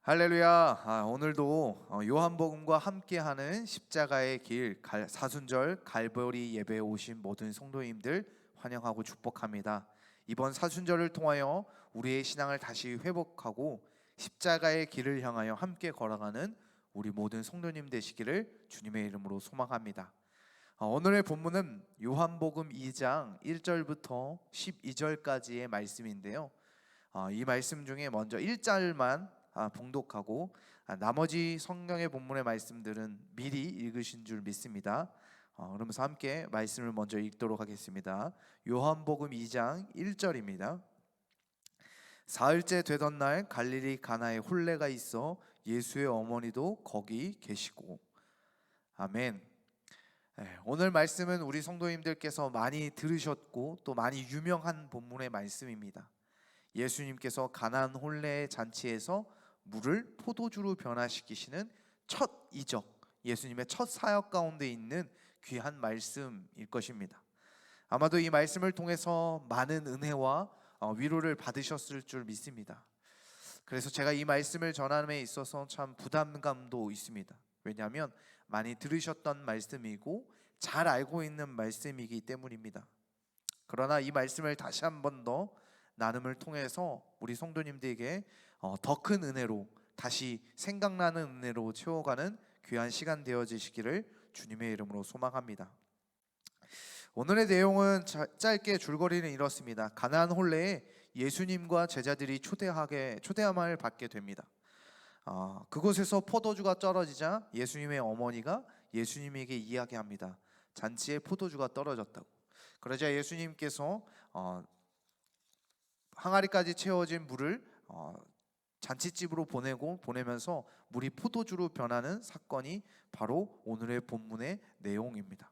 할렐루야. 오늘도 요한복음과 함께하는 십자가의 길 사순절 갈보리 예배에 오신 모든 성도님들 환영하고 축복합니다. 이번 사순절을 통하여 우리의 신앙을 다시 회복하고 십자가의 길을 향하여 함께 걸어가는 우리 모든 성도님 되시기를 주님의 이름으로 소망합니다. 오늘의 본문은 요한복음 2장 1절부터 12절까지의 말씀인데요. 이 말씀 중에 먼저 1절만 봉독하고 나머지 성경의 본문의 말씀들은 미리 읽으신 줄 믿습니다. 그러면서 함께 말씀을 먼저 읽도록 하겠습니다. 요한복음 2장 1절입니다. 사흘째 되던 날 갈릴리 가나에 혼례가 있어 예수의 어머니도 거기 계시고. 아멘. 오늘 말씀은 우리 성도님들께서 많이 들으셨고 또 많이 유명한 본문의 말씀입니다. 예수님께서 가나안 혼례의 잔치에서 물을 포도주로 변화시키시는 첫 이적, 예수님의 첫 사역 가운데 있는 귀한 말씀일 것입니다. 아마도 이 말씀을 통해서 많은 은혜와 위로를 받으셨을 줄 믿습니다. 그래서 제가 이 말씀을 전함에 있어서 참 부담감도 있습니다. 왜냐하면 많이 들으셨던 말씀이고 잘 알고 있는 말씀이기 때문입니다. 그러나 이 말씀을 다시 한 번 더 나눔을 통해서 우리 성도님들에게 더 큰 은혜로, 다시 생각나는 은혜로 채워가는 귀한 시간 되어지시기를 주님의 이름으로 소망합니다. 오늘의 내용은 짧게 줄거리는 이렇습니다. 가나안 혼례에 예수님과 제자들이 초대함을 받게 됩니다. 그곳에서 포도주가 떨어지자 예수님의 어머니가 예수님에게 이야기합니다. 잔치에 포도주가 떨어졌다고. 그러자 예수님께서 항아리까지 채워진 물을 잔치집으로 보내면서 물이 포도주로 변하는 사건이 바로 오늘의 본문의 내용입니다.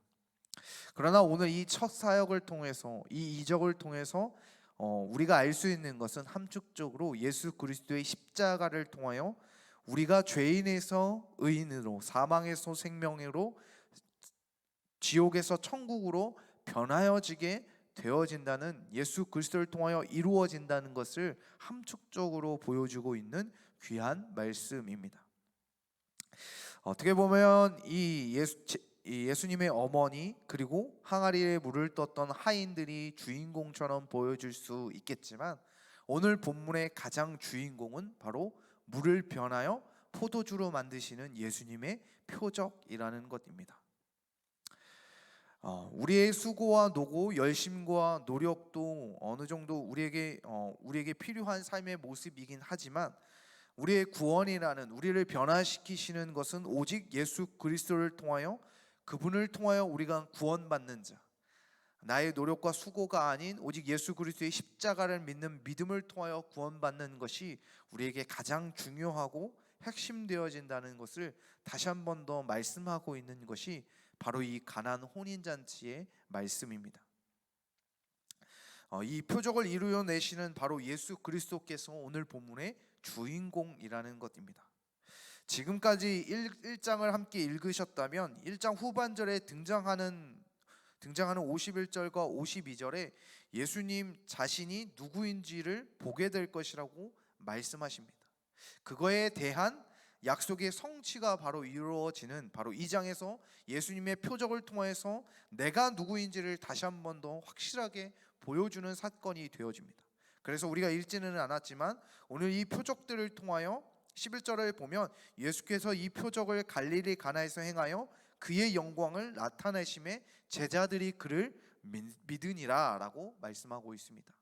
그러나 오늘 이 첫 사역을 통해서, 이 이적을 통해서 우리가 알 수 있는 것은 함축적으로 예수 그리스도의 십자가를 통하여 우리가 죄인에서 의인으로, 사망에서 생명으로, 지옥에서 천국으로 변하여지게 되어진다는, 예수 그리스도를 통하여 이루어진다는 것을 함축적으로 보여주고 있는 귀한 말씀입니다. 어떻게 보면 이 예수님의 어머니 그리고 항아리에 물을 떴던 하인들이 주인공처럼 보여줄 수 있겠지만, 오늘 본문의 가장 주인공은 바로 물을 변하여 포도주로 만드시는 예수님의 표적이라는 것입니다. 우리의 수고와 노고, 열심과 노력도 어느 정도 우리에게 필요한 삶의 모습이긴 하지만, 우리의 구원이라는, 우리를 변화시키시는 것은 오직 예수 그리스도를 통하여, 그분을 통하여 우리가 구원받는 자, 나의 노력과 수고가 아닌 오직 예수 그리스도의 십자가를 믿는 믿음을 통하여 구원받는 것이 우리에게 가장 중요하고 핵심되어진다는 것을 다시 한 번 더 말씀하고 있는 것이 바로 이 가나안 혼인잔치의 말씀입니다. 이 표적을 이루어내시는 바로 예수 그리스도께서 오늘 본문의 주인공이라는 것입니다. 지금까지 1장을 함께 읽으셨다면 1장 후반절에 등장하는 51절과 52절에 예수님 자신이 누구인지를 보게 될 것이라고 말씀하십니다. 그거에 대한 약속의 성취가 바로 이루어지는, 바로 이 장에서 예수님의 표적을 통해서 내가 누구인지를 다시 한 번 더 확실하게 보여주는 사건이 되어집니다. 그래서 우리가 읽지는 않았지만 오늘 이 표적들을 통하여 11절을 보면 예수께서 이 표적을 갈릴리 가나에서 행하여 그의 영광을 나타내심에 제자들이 그를 믿으니라 라고 말씀하고 있습니다.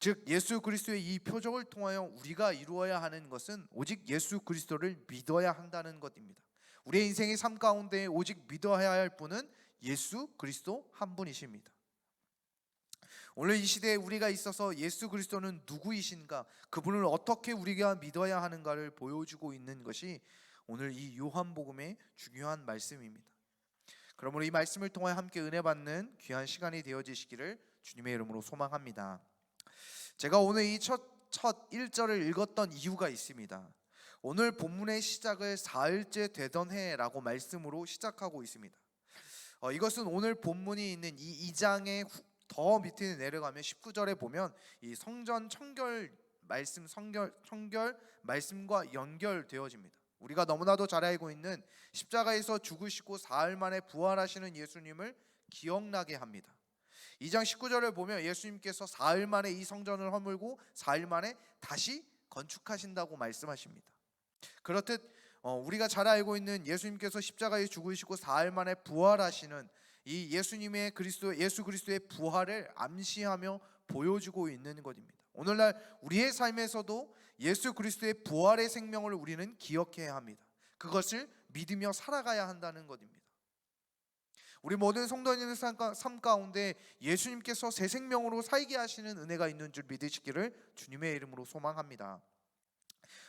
즉 예수 그리스도의 이 표적을 통하여 우리가 이루어야 하는 것은 오직 예수 그리스도를 믿어야 한다는 것입니다. 우리의 인생의 삶 가운데 오직 믿어야 할 분은 예수 그리스도 한 분이십니다. 오늘 이 시대에 우리가 있어서 예수 그리스도는 누구이신가, 그분을 어떻게 우리가 믿어야 하는가를 보여주고 있는 것이 오늘 이 요한복음의 중요한 말씀입니다. 그러므로 이 말씀을 통해 함께 은혜 받는 귀한 시간이 되어지시기를 주님의 이름으로 소망합니다. 제가 오늘 이 첫 1절을 읽었던 이유가 있습니다. 오늘 본문의 시작을 사흘째 되던 해라고 말씀으로 시작하고 있습니다. 이것은 오늘 본문이 있는 이 2장의 더 밑에 내려가면 19절에 보면 이 성전 청결 말씀 성결 말씀과 연결되어집니다. 우리가 너무나도 잘 알고 있는 십자가에서 죽으시고 사흘 만에 부활하시는 예수님을 기억나게 합니다. 2장 19절을 보면 예수님께서 사흘 만에 이 성전을 허물고 사흘 만에 다시 건축하신다고 말씀하십니다. 그렇듯 우리가 잘 알고 있는 예수님께서 십자가에 죽으시고 사흘 만에 부활하시는 이 예수 그리스도의 부활을 암시하며 보여주고 있는 것입니다. 오늘날 우리의 삶에서도 예수 그리스도의 부활의 생명을 우리는 기억해야 합니다. 그것을 믿으며 살아가야 한다는 것입니다. 우리 모든 성도님의 삶 가운데 예수님께서 새 생명으로 살게 하시는 은혜가 있는 줄 믿으시기를 주님의 이름으로 소망합니다.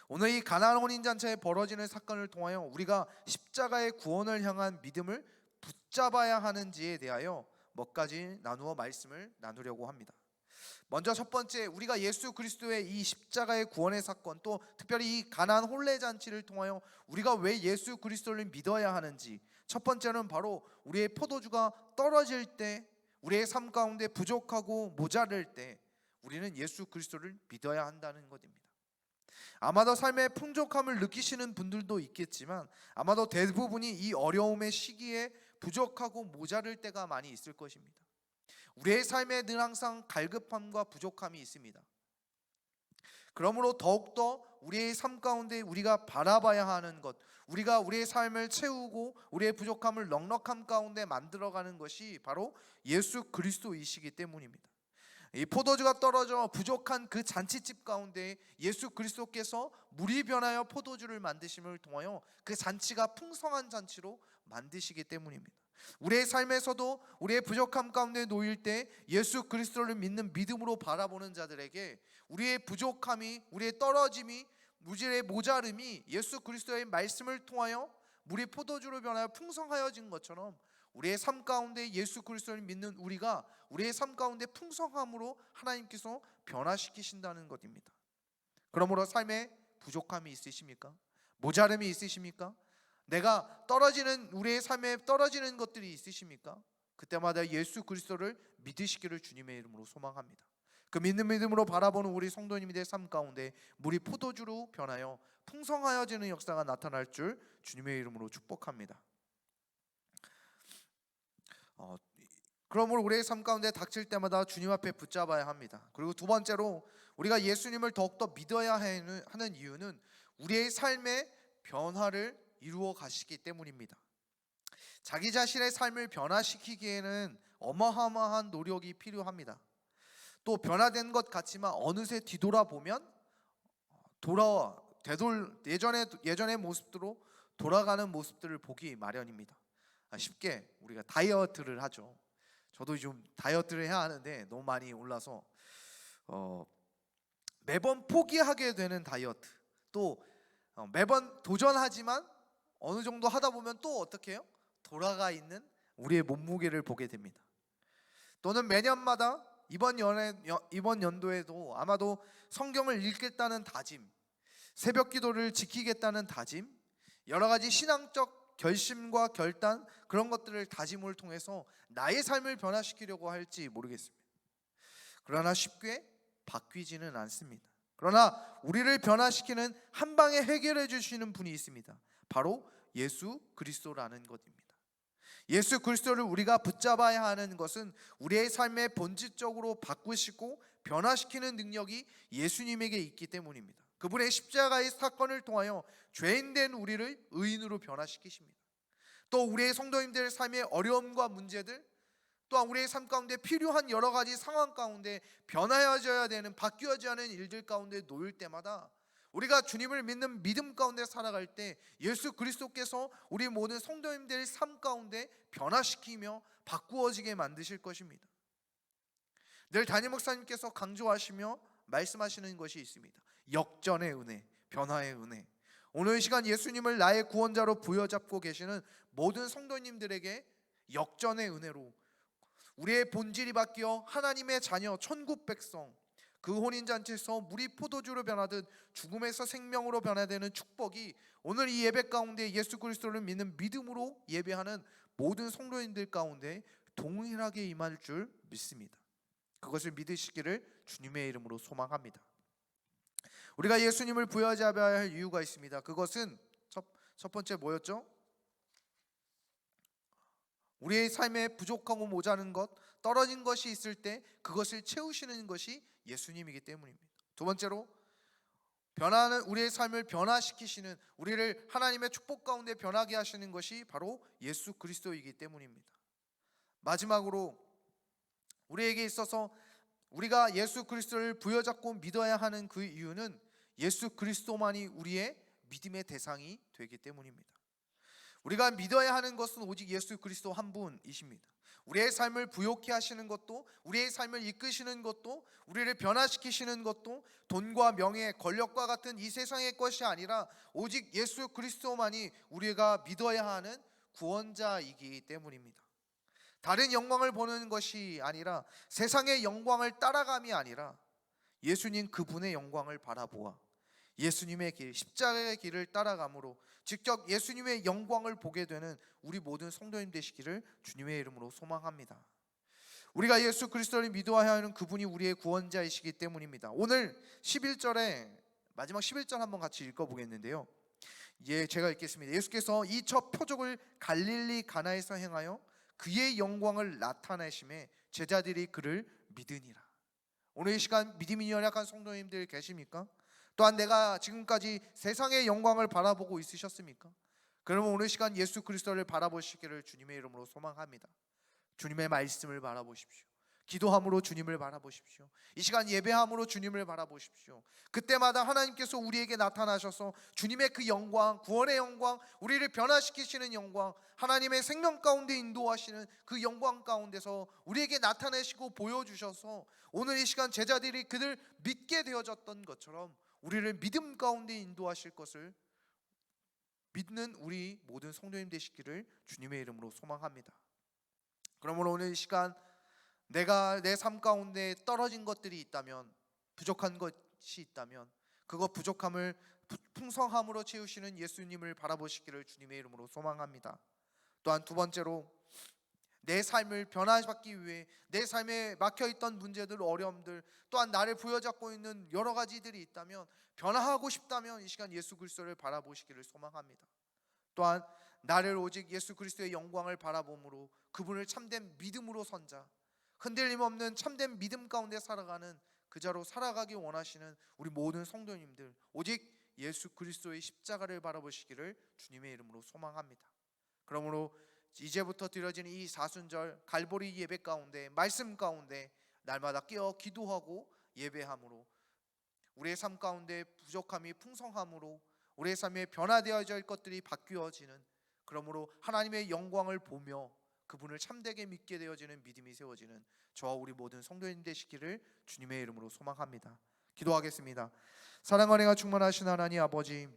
오늘 이 가나안 혼인잔치에 벌어지는 사건을 통하여 우리가 십자가의 구원을 향한 믿음을 붙잡아야 하는지에 대하여 몇 가지 나누어 말씀을 나누려고 합니다. 먼저 첫 번째, 우리가 예수 그리스도의 이 십자가의 구원의 사건, 또 특별히 이 가나안 혼례잔치를 통하여 우리가 왜 예수 그리스도를 믿어야 하는지, 첫 번째는 바로 우리의 포도주가 떨어질 때, 우리의 삶 가운데 부족하고 모자랄 때 우리는 예수 그리스도를 믿어야 한다는 것입니다. 아마도 삶의 풍족함을 느끼시는 분들도 있겠지만 아마도 대부분이 이 어려움의 시기에 부족하고 모자랄 때가 많이 있을 것입니다. 우리의 삶에 늘 항상 갈급함과 부족함이 있습니다. 그러므로 더욱더 우리의 삶 가운데 우리가 바라봐야 하는 것, 우리가 우리의 삶을 채우고 우리의 부족함을 넉넉함 가운데 만들어가는 것이 바로 예수 그리스도이시기 때문입니다. 이 포도주가 떨어져 부족한 그 잔치집 가운데 예수 그리스도께서 물이 변하여 포도주를 만드심을 통하여 그 잔치가 풍성한 잔치로 만드시기 때문입니다. 우리의 삶에서도 우리의 부족함 가운데 놓일 때 예수 그리스도를 믿는 믿음으로 바라보는 자들에게 우리의 부족함이, 우리의 떨어짐이, 우리의 모자름이 예수 그리스도의 말씀을 통하여 물이 포도주로 변하여 풍성하여진 것처럼 우리의 삶 가운데 예수 그리스도를 믿는 우리가 우리의 삶 가운데 풍성함으로 하나님께서 변화시키신다는 것입니다. 그러므로 삶에 부족함이 있으십니까? 모자름이 있으십니까? 내가 우리의 삶에 떨어지는 것들이 있으십니까? 그때마다 예수 그리스도를 믿으시기를 주님의 이름으로 소망합니다. 그 믿는 믿음으로 바라보는 우리 성도님들의 삶 가운데 물이 포도주로 변하여 풍성하여지는 역사가 나타날 줄 주님의 이름으로 축복합니다. 그러므로 우리의 삶 가운데 닥칠 때마다 주님 앞에 붙잡아야 합니다. 그리고 두 번째로 우리가 예수님을 더욱더 믿어야 하는 이유는 우리의 삶의 변화를 이루어 가시기 때문입니다. 자기 자신의 삶을 변화시키기에는 어마어마한 노력이 필요합니다. 또 변화된 것 같지만 어느새 뒤돌아보면 예전의 모습으로 돌아가는 모습들을 보기 마련입니다. 쉽게 우리가 다이어트를 하죠. 저도 좀 다이어트를 해야 하는데 너무 많이 올라서 매번 포기하게 되는 다이어트, 또 매번 도전하지만 어느 정도 하다 보면 또 어떻게 해요? 돌아가 있는 우리의 몸무게를 보게 됩니다. 또는 매년마다 이번 연도에도 아마도 성경을 읽겠다는 다짐, 새벽 기도를 지키겠다는 다짐, 여러 가지 신앙적 결심과 결단, 그런 것들을 다짐을 통해서 나의 삶을 변화시키려고 할지 모르겠습니다. 그러나 쉽게 바뀌지는 않습니다. 그러나 우리를 변화시키는 한 방에 해결해 주시는 분이 있습니다. 바로 예수 그리스도라는 것입니다. 예수 그리스도를 우리가 붙잡아야 하는 것은 우리의 삶의 본질적으로 바꾸시고 변화시키는 능력이 예수님에게 있기 때문입니다. 그분의 십자가의 사건을 통하여 죄인된 우리를 의인으로 변화시키십니다. 또 우리의 성도님들의 삶의 어려움과 문제들, 또한 우리의 삶 가운데 필요한 여러 가지 상황 가운데 변화해져야 되는, 바뀌어져야 하는 일들 가운데 놓일 때마다 우리가 주님을 믿는 믿음 가운데 살아갈 때 예수 그리스도께서 우리 모든 성도님들의 삶 가운데 변화시키며 바꾸어지게 만드실 것입니다. 늘 담임 목사님께서 강조하시며 말씀하시는 것이 있습니다. 역전의 은혜, 변화의 은혜. 오늘 이 시간 예수님을 나의 구원자로 부여잡고 계시는 모든 성도님들에게 역전의 은혜로 우리의 본질이 바뀌어 하나님의 자녀, 천국 백성, 그 혼인잔치에서 물이 포도주로 변하듯 죽음에서 생명으로 변화되는 축복이 오늘 이 예배 가운데 예수 그리스도를 믿는 믿음으로 예배하는 모든 성도님들 가운데 동일하게 임할 줄 믿습니다. 그것을 믿으시기를 주님의 이름으로 소망합니다. 우리가 예수님을 부여잡아야 할 이유가 있습니다. 그것은 첫 번째 뭐였죠? 우리의 삶에 부족하고 모자른 것, 떨어진 것이 있을 때 그것을 채우시는 것이 예수님이기 때문입니다. 두 번째로 변화는 우리의 삶을 변화시키시는, 우리를 하나님의 축복 가운데 변하게 하시는 것이 바로 예수 그리스도이기 때문입니다. 마지막으로 우리에게 있어서 우리가 예수 그리스도를 부여잡고 믿어야 하는 그 이유는 예수 그리스도만이 우리의 믿음의 대상이 되기 때문입니다. 우리가 믿어야 하는 것은 오직 예수 그리스도 한 분이십니다. 우리의 삶을 부욕케 하시는 것도, 우리의 삶을 이끄시는 것도, 우리를 변화시키시는 것도 돈과 명예, 권력과 같은 이 세상의 것이 아니라 오직 예수 그리스도만이 우리가 믿어야 하는 구원자이기 때문입니다. 다른 영광을 보는 것이 아니라, 세상의 영광을 따라감이 아니라 예수님 그분의 영광을 바라보아 예수님의 길, 십자가의 길을 따라감으로 직접 예수님의 영광을 보게 되는 우리 모든 성도님 되시기를 주님의 이름으로 소망합니다. 우리가 예수 그리스도를 믿어야 하는 그분이 우리의 구원자이시기 때문입니다. 오늘 11절에 마지막 11절 한번 같이 읽어보겠는데요. 제가 읽겠습니다. 예수께서 이 첫 표적을 갈릴리 가나에서 행하여 그의 영광을 나타내심에 제자들이 그를 믿으니라. 오늘 이 시간 믿음이 연약한 성도님들 계십니까? 또한 내가 지금까지 세상의 영광을 바라보고 있으셨습니까? 그러면 오늘 시간 예수 그리스도를 바라보시기를 주님의 이름으로 소망합니다. 주님의 말씀을 바라보십시오. 기도함으로 주님을 바라보십시오. 이 시간 예배함으로 주님을 바라보십시오. 그때마다 하나님께서 우리에게 나타나셔서 주님의 그 영광, 구원의 영광, 우리를 변화시키시는 영광, 하나님의 생명 가운데 인도하시는 그 영광 가운데서 우리에게 나타내시고 보여주셔서 오늘 이 시간 제자들이 그들 믿게 되어졌던 것처럼 우리를 믿음 가운데 인도하실 것을 믿는 우리 모든 성도님 되시기를 주님의 이름으로 소망합니다. 그러므로 오늘 이 시간 내가 내 삶 가운데 떨어진 것들이 있다면, 부족한 것이 있다면 그것 부족함을 풍성함으로 채우시는 예수님을 바라보시기를 주님의 이름으로 소망합니다. 또한 두 번째로 내 삶을 변화받기 위해 내 삶에 막혀있던 문제들, 어려움들, 또한 나를 부여잡고 있는 여러 가지들이 있다면, 변화하고 싶다면 이 시간 예수 그리스도를 바라보시기를 소망합니다. 또한 나를 오직 예수 그리스도의 영광을 바라봄으로 그분을 참된 믿음으로 선자, 흔들림 없는 참된 믿음 가운데 살아가는 그자로 살아가기 원하시는 우리 모든 성도님들, 오직 예수 그리스도의 십자가를 바라보시기를 주님의 이름으로 소망합니다. 그러므로 이제부터 드려지는 이 사순절 갈보리 예배 가운데, 말씀 가운데 날마다 깨어 기도하고 예배함으로 우리의 삶 가운데 부족함이 풍성함으로 우리의 삶에 변화되어져 할 것들이 바뀌어지는, 그러므로 하나님의 영광을 보며 그분을 참되게 믿게 되어지는 믿음이 세워지는 저와 우리 모든 성도님 되시기를 주님의 이름으로 소망합니다. 기도하겠습니다. 사랑과 은혜가 충만하신 하나님 아버지,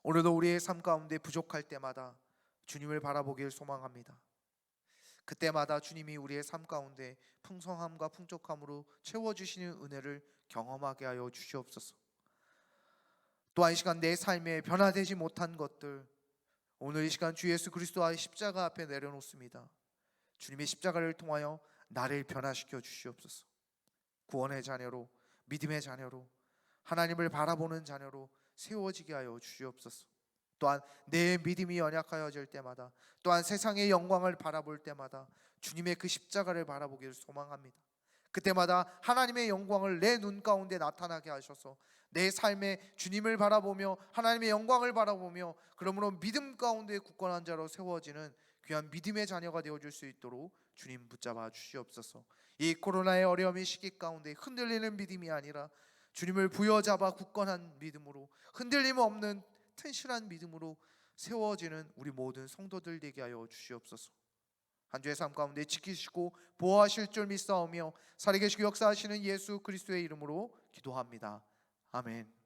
오늘도 우리의 삶 가운데 부족할 때마다 주님을 바라보길 소망합니다. 그때마다 주님이 우리의 삶 가운데 풍성함과 풍족함으로 채워주시는 은혜를 경험하게 하여 주시옵소서. 또한 이 시간 내 삶에 변화되지 못한 것들, 오늘 이 시간 주 예수 그리스도의 십자가 앞에 내려놓습니다. 주님의 십자가를 통하여 나를 변화시켜 주시옵소서. 구원의 자녀로, 믿음의 자녀로, 하나님을 바라보는 자녀로 세워지게 하여 주시옵소서. 또한 내 믿음이 연약하여질 때마다, 또한 세상의 영광을 바라볼 때마다 주님의 그 십자가를 바라보기를 소망합니다. 그때마다 하나님의 영광을 내 눈 가운데 나타나게 하셔서 내 삶에 주님을 바라보며 하나님의 영광을 바라보며 그러므로 믿음 가운데 굳건한 자로 세워지는 귀한 믿음의 자녀가 되어줄 수 있도록 주님 붙잡아 주시옵소서. 이 코로나의 어려움의 시기 가운데 흔들리는 믿음이 아니라 주님을 부여잡아 굳건한 믿음으로, 흔들림 없는 튼실한 믿음으로 세워지는 우리 모든 성도들 되게 하여 주시옵소서. 한 주의 삶 가운데 지키시고 보호하실 줄 믿사오며 살아계시고 역사하시는 예수 그리스도의 이름으로 기도합니다. 아멘.